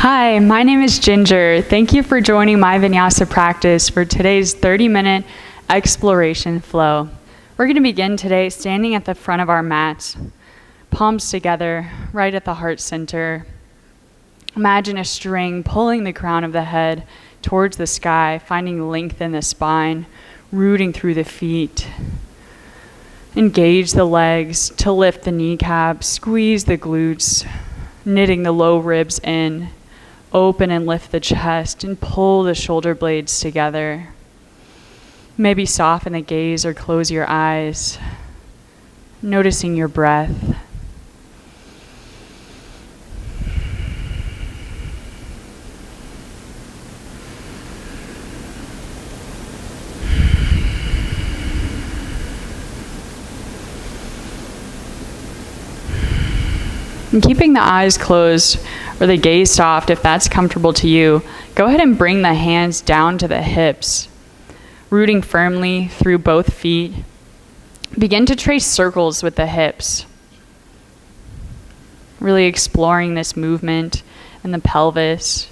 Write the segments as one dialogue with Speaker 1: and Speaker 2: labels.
Speaker 1: Hi, my name is Ginger. Thank you for joining My Vinyasa Practice for today's 30-minute exploration flow. We're going to begin today standing at the front of our mats, palms together, right at the heart center. Imagine a string pulling the crown of the head towards the sky, finding length in the spine, rooting through the feet. Engage the legs to lift the kneecaps, squeeze the glutes, knitting the low ribs in. Open and lift the chest and pull the shoulder blades together. Maybe soften the gaze or close your eyes, noticing your breath. And keeping the eyes closed or the gaze soft, if that's comfortable to you, go ahead and bring the hands down to the hips, rooting firmly through both feet. Begin to trace circles with the hips, really exploring this movement in the pelvis,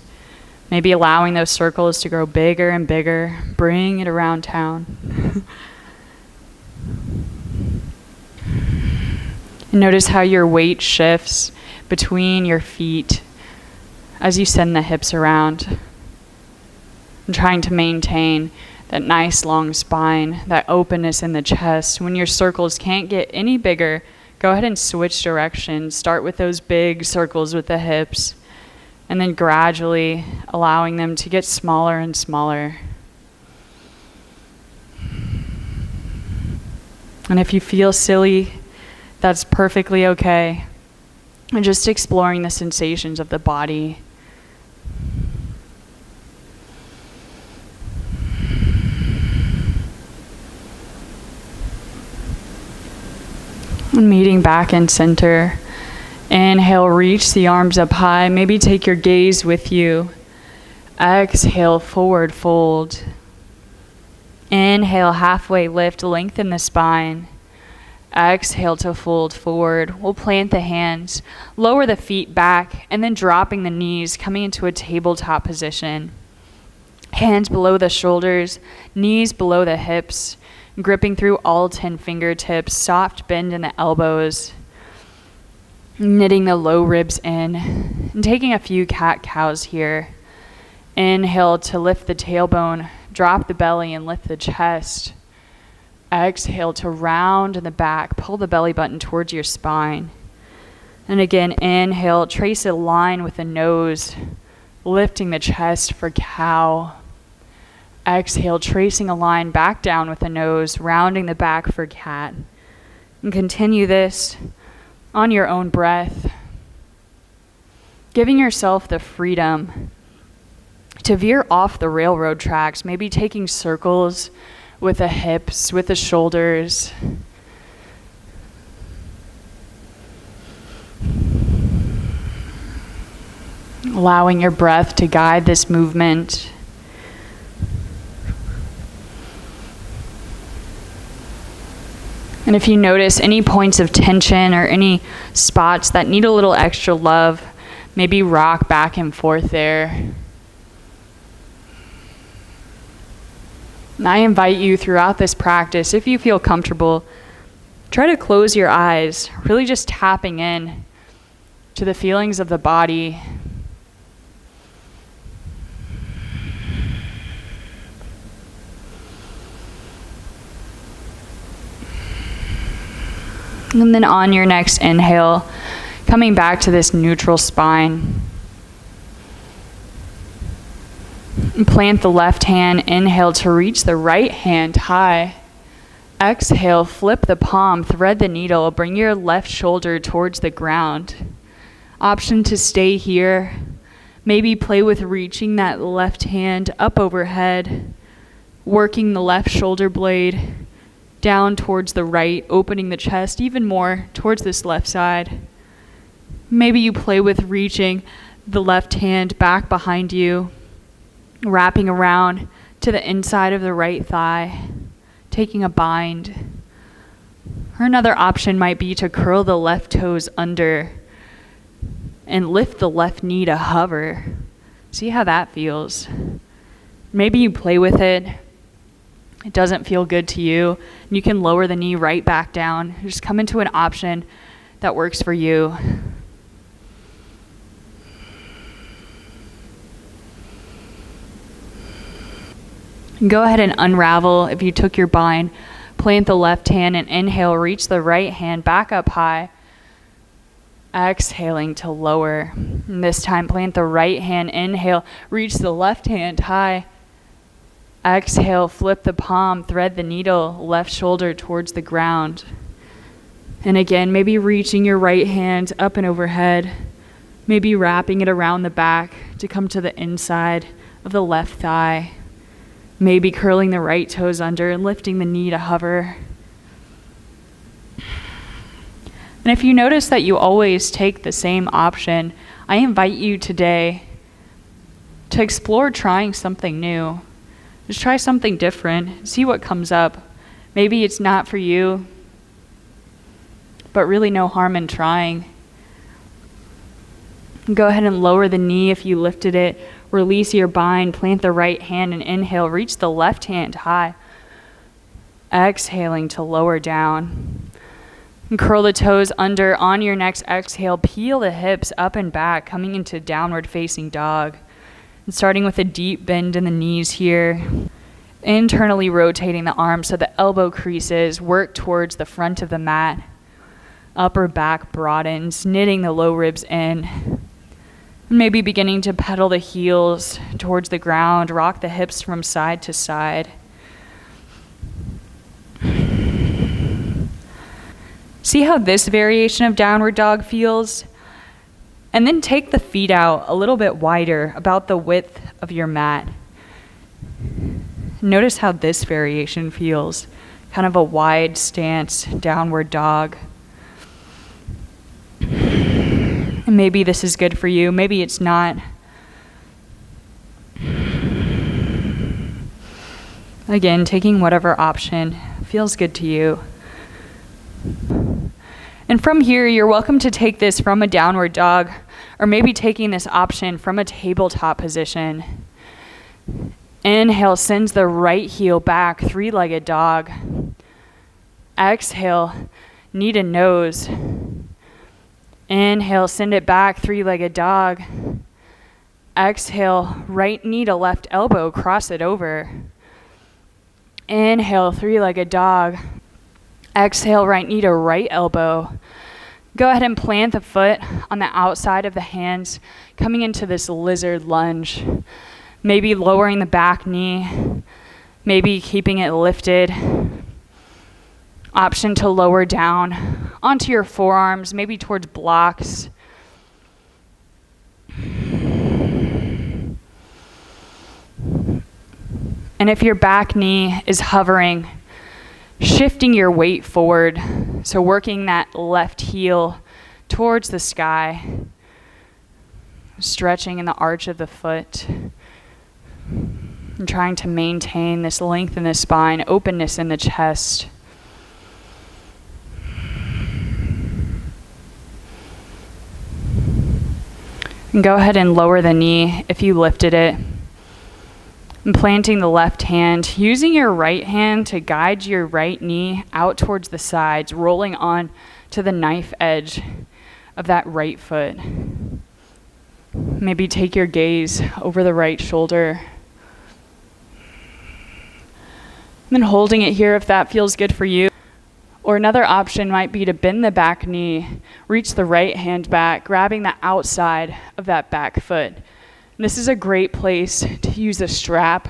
Speaker 1: maybe allowing those circles to grow bigger and bigger. Bring it around town. And notice how your weight shifts between your feet as you send the hips around. And trying to maintain that nice long spine, that openness in the chest. When your circles can't get any bigger, go ahead and switch directions. Start with those big circles with the hips, and then gradually allowing them to get smaller and smaller. And if you feel silly, that's perfectly okay. And just exploring the sensations of the body. And meeting back in center. Inhale, reach the arms up high. Maybe take your gaze with you. Exhale, forward fold. Inhale, halfway lift, lengthen the spine. Exhale to fold forward. We'll plant the hands, lower the feet back, and then dropping the knees, coming into a tabletop position. Hands below the shoulders, knees below the hips, gripping through all 10 fingertips, soft bend in the elbows, knitting the low ribs in, and taking a few cat-cows here. Inhale to lift the tailbone, drop the belly, and lift the chest. Exhale to round in the back, pull the belly button towards your spine. And again, inhale, trace a line with the nose, lifting the chest for cow. Exhale, tracing a line back down with the nose, rounding the back for cat. And continue this on your own breath, giving yourself the freedom to veer off the railroad tracks, maybe taking circles with the hips, with the shoulders. Allowing your breath to guide this movement. And if you notice any points of tension or any spots that need a little extra love, maybe rock back and forth there. And I invite you throughout this practice, if you feel comfortable, try to close your eyes, really just tapping in to the feelings of the body. And then on your next inhale, coming back to this neutral spine. Plant the left hand, inhale to reach the right hand high. Exhale, flip the palm, thread the needle, bring your left shoulder towards the ground. Option to stay here. Maybe play with reaching that left hand up overhead, working the left shoulder blade down towards the right, opening the chest even more towards this left side. Maybe you play with reaching the left hand back behind you, wrapping around to the inside of the right thigh, taking a bind. Or another option might be to curl the left toes under and lift the left knee to hover. See how that feels. Maybe you play with it. It doesn't feel good to you. And you can lower the knee right back down. Just come into an option that works for you. And go ahead and unravel if you took your bind. Plant the left hand and inhale, reach the right hand back up high. Exhaling to lower. And this time plant the right hand, inhale, reach the left hand high. Exhale, flip the palm, thread the needle, left shoulder towards the ground. And again, maybe reaching your right hand up and overhead, maybe wrapping it around the back to come to the inside of the left thigh. Maybe curling the right toes under and lifting the knee to hover. And if you notice that you always take the same option, I invite you today to explore trying something new. Just try something different, see what comes up. Maybe it's not for you, but really no harm in trying. Go ahead and lower the knee if you lifted it. Release your bind, plant the right hand and inhale, reach the left hand high. Exhaling to lower down. And curl the toes under. On your next exhale, peel the hips up and back, coming into downward facing dog. And starting with a deep bend in the knees here. Internally rotating the arms so the elbow creases, work towards the front of the mat. Upper back broadens, knitting the low ribs in. Maybe beginning to pedal the heels towards the ground, rock the hips from side to side. See how this variation of downward dog feels? And then take the feet out a little bit wider, about the width of your mat. Notice how this variation feels, kind of a wide stance, downward dog. And maybe this is good for you, maybe it's not. Again, taking whatever option feels good to you. And from here, you're welcome to take this from a downward dog, or maybe taking this option from a tabletop position. Inhale, sends the right heel back, three-legged dog. Exhale, knee to nose. Inhale, send it back, three-legged dog. Exhale, right knee to left elbow, cross it over. Inhale, three-legged dog. Exhale, right knee to right elbow. Go ahead and plant the foot on the outside of the hands, coming into this lizard lunge. Maybe lowering the back knee, maybe keeping it lifted. Option to lower down onto your forearms, maybe towards blocks. And if your back knee is hovering, shifting your weight forward, so working that left heel towards the sky, stretching in the arch of the foot, and trying to maintain this length in the spine, openness in the chest. And go ahead and lower the knee if you lifted it. And planting the left hand, using your right hand to guide your right knee out towards the sides, rolling on to the knife edge of that right foot. Maybe take your gaze over the right shoulder. And then holding it here if that feels good for you. Or another option might be to bend the back knee, reach the right hand back, grabbing the outside of that back foot. And this is a great place to use a strap.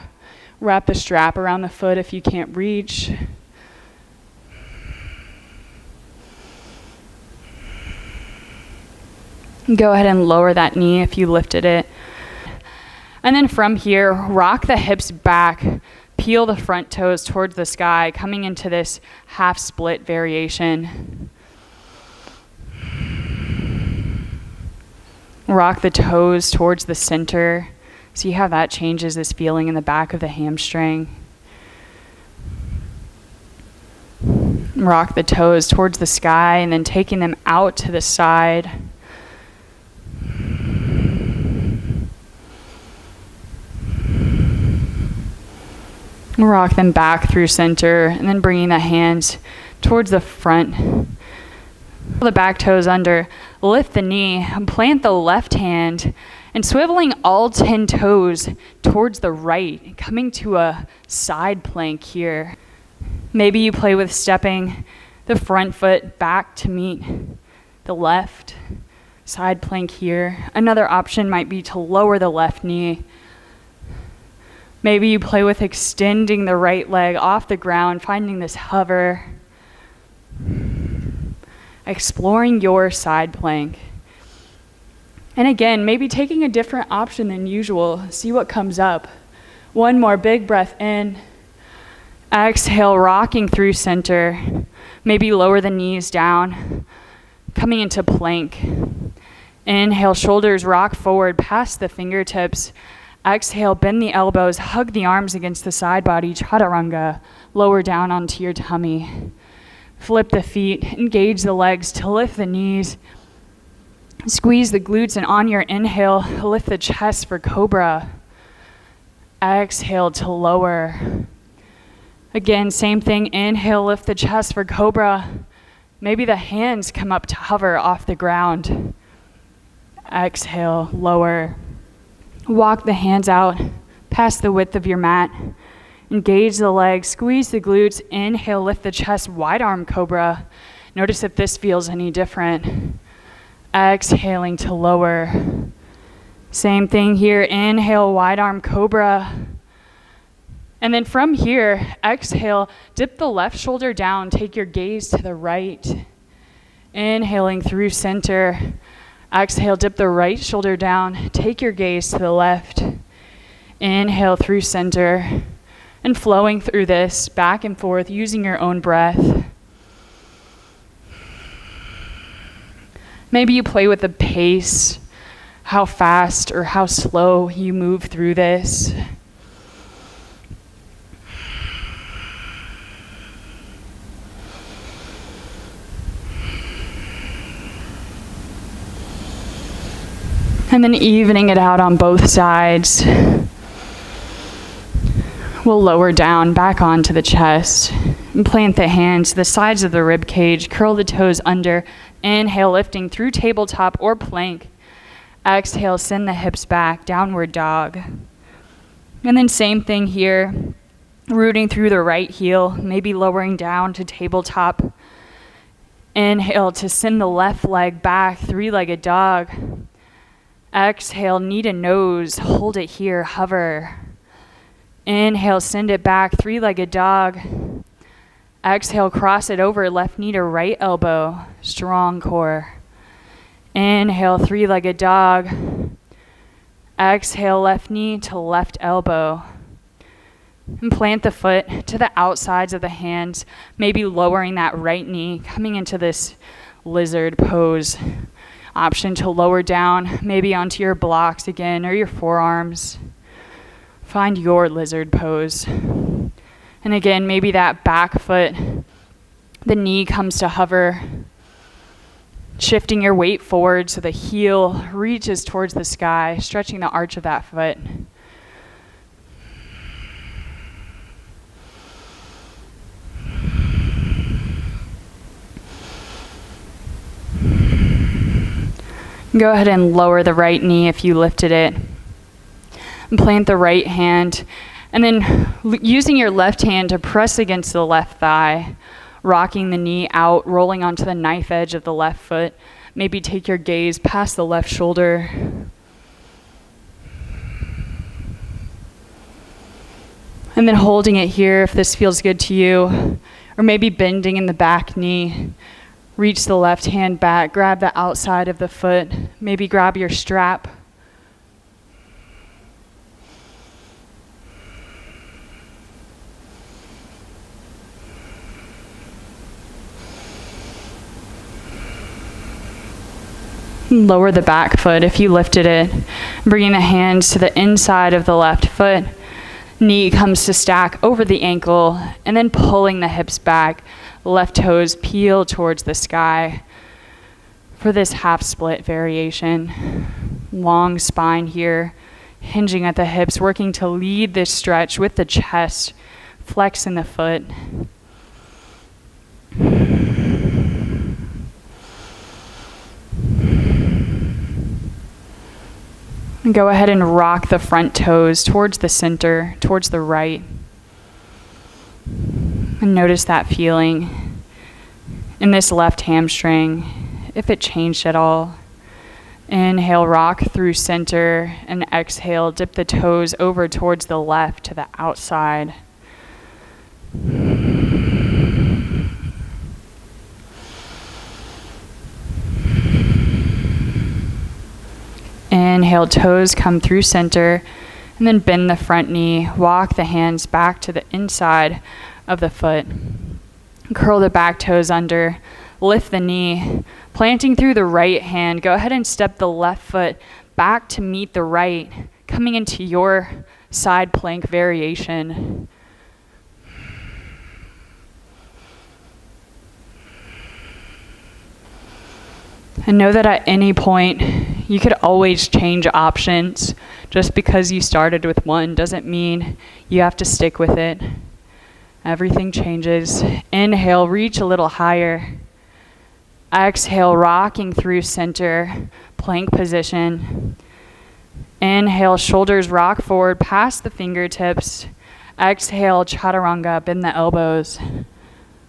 Speaker 1: Wrap the strap around the foot if you can't reach. Go ahead and lower that knee if you lifted it. And then from here, rock the hips back. Peel the front toes towards the sky, coming into this half split variation. Rock the toes towards the center. See how that changes this feeling in the back of the hamstring. Rock the toes towards the sky and then taking them out to the side. Rock them back through center, and then bringing the hands towards the front. Pull the back toes under, lift the knee, plant the left hand, and swiveling all 10 toes towards the right, coming to a side plank here. Maybe you play with stepping the front foot back to meet the left, side plank here. Another option might be to lower the left knee. Maybe you play with extending the right leg off the ground, finding this hover. Exploring your side plank. And again, maybe taking a different option than usual. See what comes up. One more big breath in. Exhale, rocking through center. Maybe lower the knees down. Coming into plank. Inhale, shoulders rock forward past the fingertips. Exhale, bend the elbows, hug the arms against the side body, chaturanga. Lower down onto your tummy. Flip the feet, engage the legs to lift the knees. Squeeze the glutes, and on your inhale, lift the chest for cobra. Exhale to lower. Again, same thing. Inhale, lift the chest for cobra. Maybe the hands come up to hover off the ground. Exhale, lower. Walk the hands out past the width of your mat. Engage the legs, squeeze the glutes. Inhale, lift the chest, wide arm cobra. Notice if this feels any different. Exhaling to lower. Same thing here. Inhale, wide arm cobra. And then from here, exhale, dip the left shoulder down, take your gaze to the right. Inhaling through center. Exhale, dip the right shoulder down, take your gaze to the left. Inhale through center. And flowing through this back and forth using your own breath. Maybe you play with the pace, how fast or how slow you move through this. And then evening it out on both sides. We'll lower down back onto the chest and plant the hands to the sides of the rib cage, curl the toes under. Inhale, lifting through tabletop or plank. Exhale, send the hips back, downward dog. And then same thing here, rooting through the right heel, maybe lowering down to tabletop. Inhale to send the left leg back, three-legged dog. Exhale, knee to nose, hold it here, hover. Inhale, send it back, three-legged dog. Exhale, cross it over, left knee to right elbow, strong core. Inhale, three-legged dog. Exhale, left knee to left elbow. And plant the foot to the outsides of the hands, maybe lowering that right knee, coming into this lizard pose. Option to lower down, maybe onto your blocks again, or your forearms. Find your lizard pose. And again, maybe that back foot, the knee comes to hover. Shifting your weight forward so the heel reaches towards the sky, stretching the arch of that foot. Go ahead and lower the right knee if you lifted it. And plant the right hand. And then using your left hand to press against the left thigh, rocking the knee out, rolling onto the knife edge of the left foot. Maybe take your gaze past the left shoulder. And then holding it here if this feels good to you. Or maybe bending in the back knee. Reach the left hand back, grab the outside of the foot. Maybe grab your strap. Lower the back foot if you lifted it. Bringing the hands to the inside of the left foot. Knee comes to stack over the ankle, and then pulling the hips back. Left toes peel towards the sky for this half split variation. Long spine here, hinging at the hips, working to lead this stretch with the chest, flexing the foot. And go ahead and rock the front toes towards the center, towards the right. And notice that feeling in this left hamstring, if it changed at all. Inhale, rock through center, and exhale, dip the toes over towards the left to the outside. Inhale, toes come through center, and then bend the front knee. Walk the hands back to the inside of the foot. Curl the back toes under. Lift the knee. Planting through the right hand, go ahead and step the left foot back to meet the right, coming into your side plank variation. And know that at any point, you could always change options. Just because you started with one doesn't mean you have to stick with it. Everything changes. Inhale, reach a little higher. Exhale, rocking through center, plank position. Inhale, shoulders rock forward past the fingertips. Exhale, chaturanga, bend the elbows.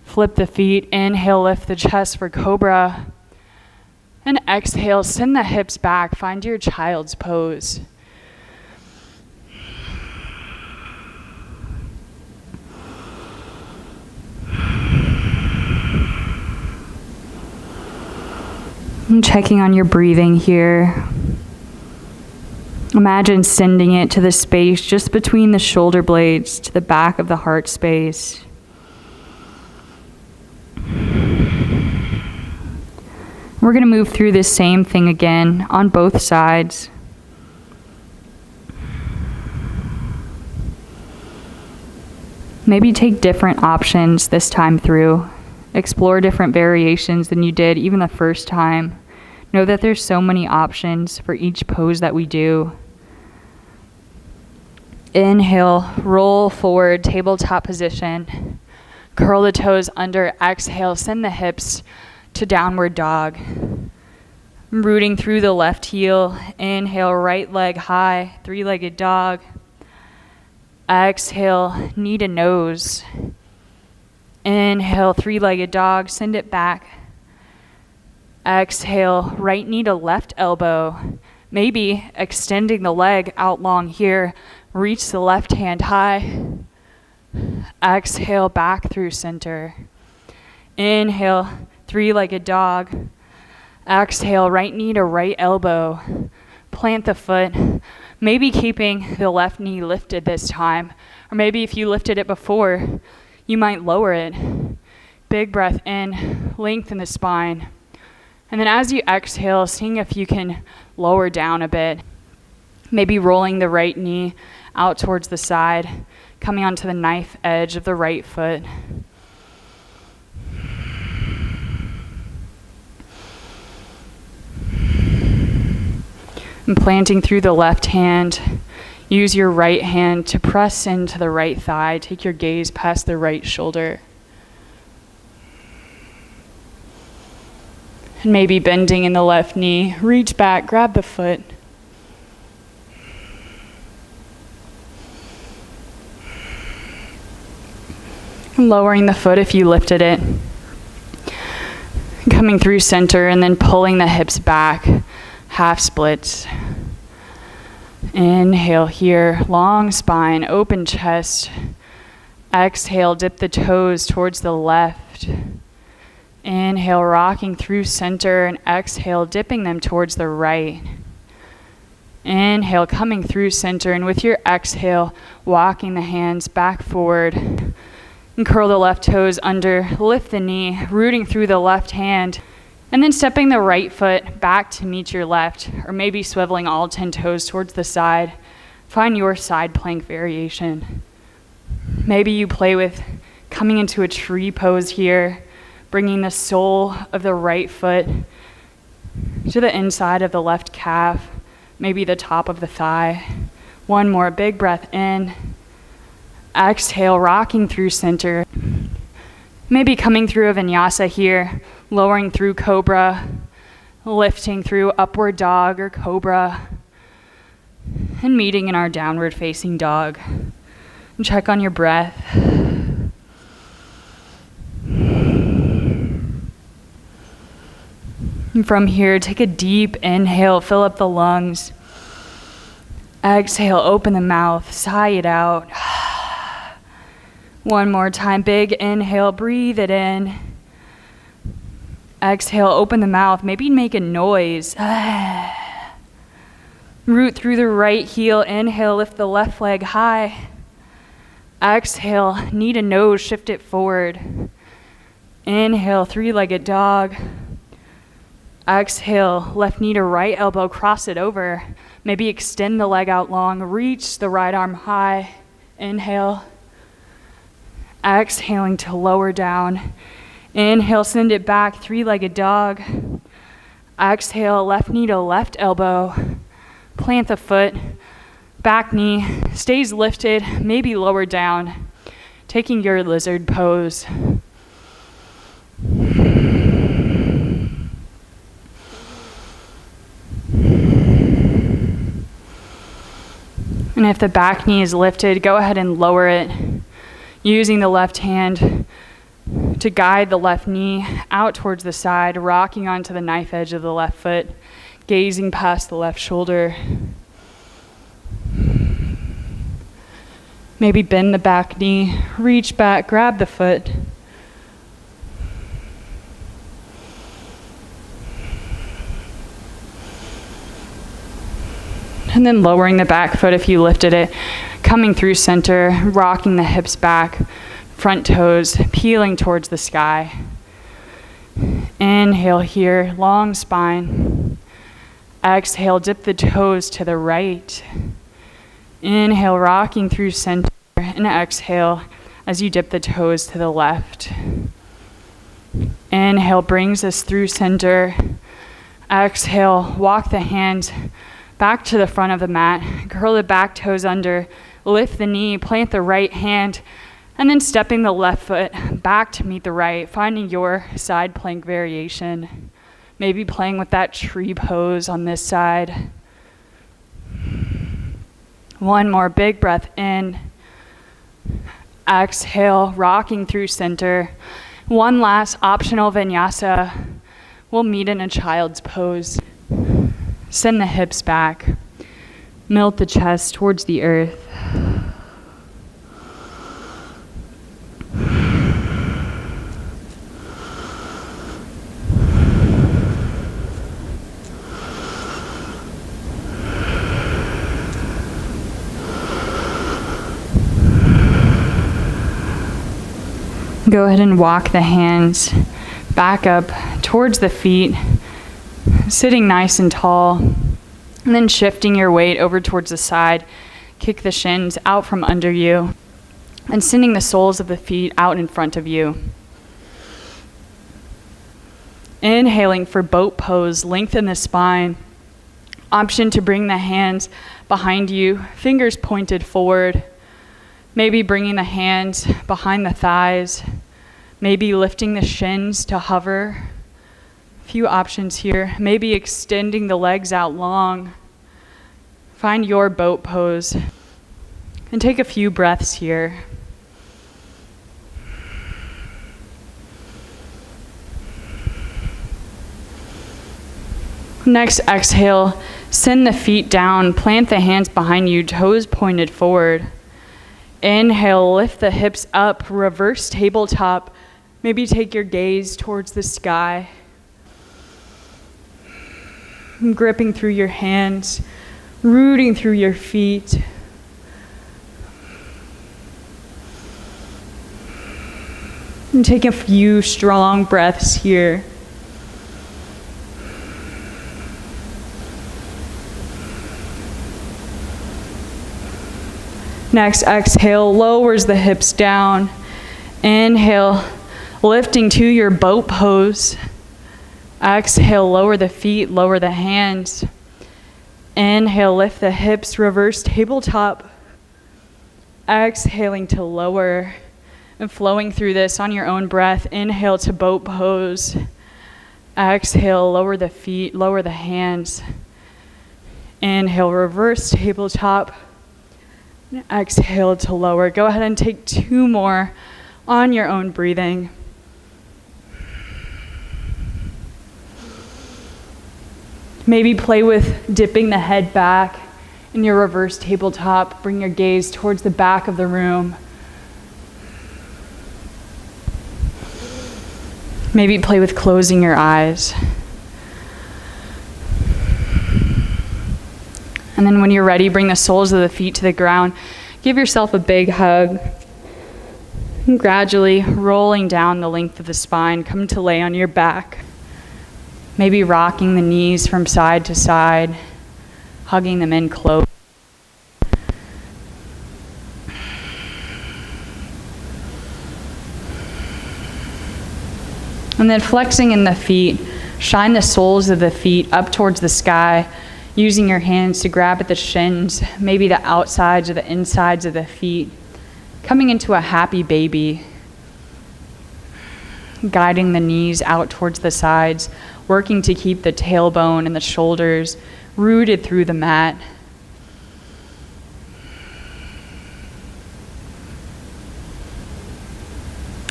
Speaker 1: Flip the feet. Inhale, lift the chest for cobra. And exhale, send the hips back. Find your child's pose. And checking on your breathing here. Imagine sending it to the space just between the shoulder blades to the back of the heart space. We're going to move through this same thing again on both sides. Maybe take different options this time through. Explore different variations than you did even the first time. Know that there's so many options for each pose that we do. Inhale, roll forward, tabletop position. Curl the toes under. Exhale, send the hips to downward dog. Rooting through the left heel. Inhale, right leg high, three-legged dog. Exhale, knee to nose. Inhale, three-legged dog, send it back. Exhale, right knee to left elbow. Maybe extending the leg out long here. Reach the left hand high. Exhale, back through center. Inhale, three-legged dog. Exhale, right knee to right elbow. Plant the foot. Maybe keeping the left knee lifted this time. Or maybe if you lifted it before, you might lower it. Big breath in, lengthen the spine. And then as you exhale, seeing if you can lower down a bit. Maybe rolling the right knee out towards the side, coming onto the knife edge of the right foot. And planting through the left hand. Use your right hand to press into the right thigh. Take your gaze past the right shoulder. And maybe bending in the left knee. Reach back, grab the foot. And lowering the foot if you lifted it. Coming through center and then pulling the hips back. Half splits. Inhale here, long spine, open chest. Exhale, dip the toes towards the left. Inhale, rocking through center, and exhale, dipping them towards the right. Inhale, coming through center, and with your exhale, walking the hands back forward. And curl the left toes under, lift the knee, rooting through the left hand. And then stepping the right foot back to meet your left, or maybe swiveling all 10 toes towards the side. Find your side plank variation. Maybe you play with coming into a tree pose here, bringing the sole of the right foot to the inside of the left calf, maybe the top of the thigh. One more big breath in. Exhale, rocking through center. Maybe coming through a vinyasa here, lowering through cobra, lifting through upward dog or cobra, and meeting in our downward facing dog. And check on your breath. And from here, take a deep inhale, fill up the lungs. Exhale, open the mouth, sigh it out. One more time, big inhale, breathe it in. Exhale, open the mouth, maybe make a noise. Root through the right heel, inhale, lift the left leg high. Exhale, knee to nose, shift it forward. Inhale, three-legged dog. Exhale, left knee to right elbow, cross it over. Maybe extend the leg out long, reach the right arm high. Inhale. Exhaling to lower down. Inhale, send it back, three-legged dog. Exhale, left knee to left elbow. Plant the foot. Back knee stays lifted, maybe lower down. Taking your lizard pose. And if the back knee is lifted, go ahead and lower it, using the left hand to guide the left knee out towards the side, rocking onto the knife edge of the left foot, gazing past the left shoulder. Maybe bend the back knee, reach back, grab the foot. And then lowering the back foot if you lifted it, coming through center, rocking the hips back, front toes peeling towards the sky. Inhale here, long spine. Exhale, dip the toes to the right. Inhale, rocking through center, and exhale as you dip the toes to the left. Inhale brings us through center. Exhale, walk the hands back to the front of the mat, curl the back toes under, lift the knee, plant the right hand, and then stepping the left foot back to meet the right, finding your side plank variation. Maybe playing with that tree pose on this side. One more big breath in. Exhale, rocking through center. One last optional vinyasa. We'll meet in a child's pose. Send the hips back. Melt the chest towards the earth. Go ahead and walk the hands back up towards the feet, sitting nice and tall, and then shifting your weight over towards the side. Kick the shins out from under you, and sending the soles of the feet out in front of you. Inhaling for boat pose, lengthen the spine. Option to bring the hands behind you, fingers pointed forward. Maybe bringing the hands behind the thighs. Maybe lifting the shins to hover. A few options here. Maybe extending the legs out long. Find your boat pose. And take a few breaths here. Next, exhale. Send the feet down. Plant the hands behind you, toes pointed forward. Inhale, lift the hips up, reverse tabletop. Maybe take your gaze towards the sky. Gripping through your hands, rooting through your feet. And take a few strong breaths here. Next, exhale, lowers the hips down. Inhale, lifting to your boat pose. Exhale, lower the feet, lower the hands. Inhale, lift the hips, reverse tabletop. exhaling to lower and flowing through this on your own breath. Inhale to boat pose. Exhale, lower the feet, lower the hands. Inhale, reverse tabletop. Exhale to lower. Go ahead and take 2 more on your own breathing. Maybe play with dipping the head back in your reverse tabletop. Bring your gaze towards the back of the room. Maybe play with closing your eyes. And then when you're ready, bring the soles of the feet to the ground. Give yourself a big hug. And gradually rolling down the length of the spine, come to lay on your back. Maybe rocking the knees from side to side, hugging them in close. And then flexing in the feet, shine the soles of the feet up towards the sky, using your hands to grab at the shins, maybe the outsides or the insides of the feet, coming into a happy baby, guiding the knees out towards the sides, working to keep the tailbone and the shoulders rooted through the mat.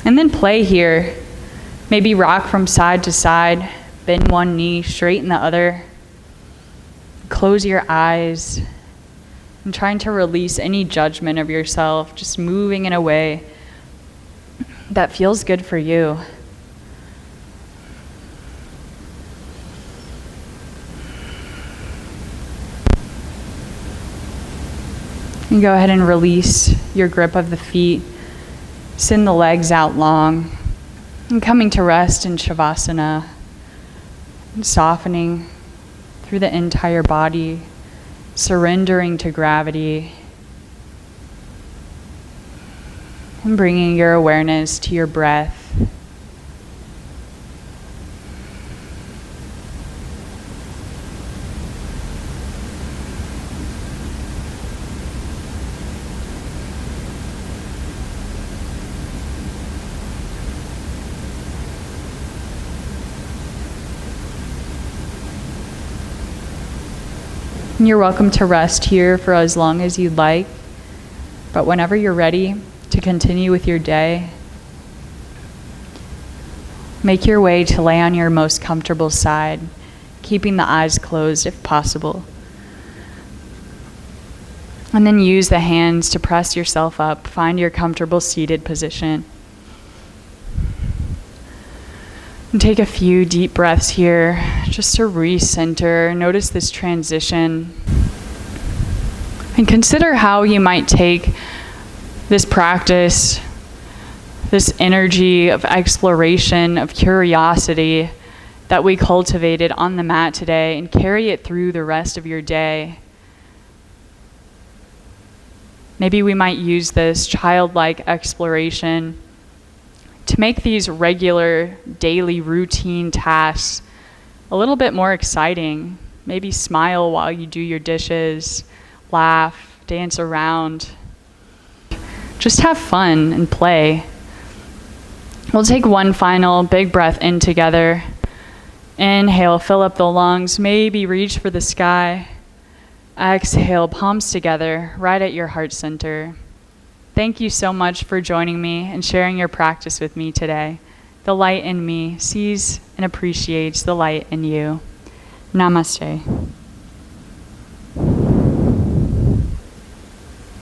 Speaker 1: And then play here. Maybe rock from side to side, bend one knee, straighten the other. Close your eyes and trying to release any judgment of yourself, just moving in a way that feels good for you. And go ahead and release your grip of the feet. Send the legs out long. And coming to rest in Savasana. And softening through the entire body. Surrendering to gravity. And bringing your awareness to your breath. And you're welcome to rest here for as long as you'd like, but whenever you're ready to continue with your day, make your way to lay on your most comfortable side, keeping the eyes closed if possible. And then use the hands to press yourself up, find your comfortable seated position. And take a few deep breaths here just to recenter. Notice this transition. And consider how you might take this practice, this energy of exploration, of curiosity that we cultivated on the mat today, and carry it through the rest of your day. Maybe we might use this childlike exploration to make these regular daily routine tasks a little bit more exciting. Maybe smile while you do your dishes, laugh, dance around. Just have fun and play. We'll take one final big breath in together. Inhale, fill up the lungs, maybe reach for the sky. Exhale, palms together, right at your heart center. Thank you so much for joining me and sharing your practice with me today. The light in me sees and appreciates the light in you. Namaste.